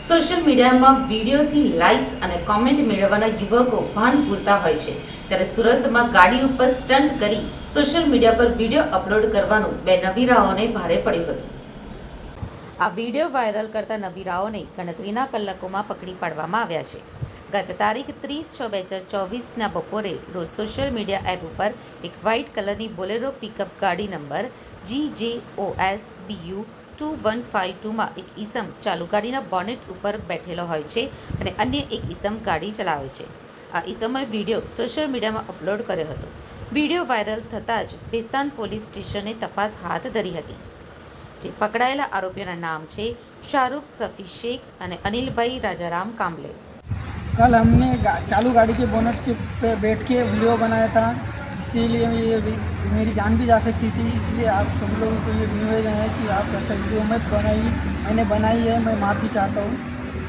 Social મીડિયામાં વિડીયોથી likes અને comment મેળવવાના યુવકો ભાન ભૂલતા હોય છે, ત્યારે સુરતમાં ગાડી ઉપર સ્ટન્ટ કરી સોશિયલ મીડિયા પર વિડીયો અપલોડ કરવાનું બે નવીરાઓને ભારે પડ્યું હતું। આ વિડીયો વાયરલ કરતા નવીરાઓને ગણતરીના કલાકોમાં પકડી પાડવામાં આવ્યા છે। ગત તારીખ 30/6/2024ના બપોરે રોજ સોશિયલ મીડિયા એપ ઉપર એક વ્હાઇટ કલરની બોલેરો પિકઅપ ગાડી નંબર GJOSBU 2152માં એક ઈસમ ચાલુ ગાડીના બોનેટ ઉપર બેઠેલો હોય છે અને અન્ય એક ઈસમ ગાડી ચલાવે છે। આ ઈસમોએ વિડીયો સોશિયલ મીડિયામાં અપલોડ કર્યો હતો। વિડીયો વાયરલ થતાં જ ભેસ્તાન પોલીસ સ્ટેશને તપાસ હાથ ધરી હતી, જે પકડાયેલા આરોપીઓના નામ છે શાહरुख सफ़ी शेख અને अनिलभाई राजाराम कांबले। कल हमने चालू गाड़ी के बोनट के पे बैठ के वीडियो बनाया था, इसीलिए मेरी जान भी जा सकती थी। इसलिए आप सब लोगों को ये निवेदन है कि आप ऐसा वीडियो मत बनाइए। मैंने बनाई है, मैं माफ़ी चाहता हूँ।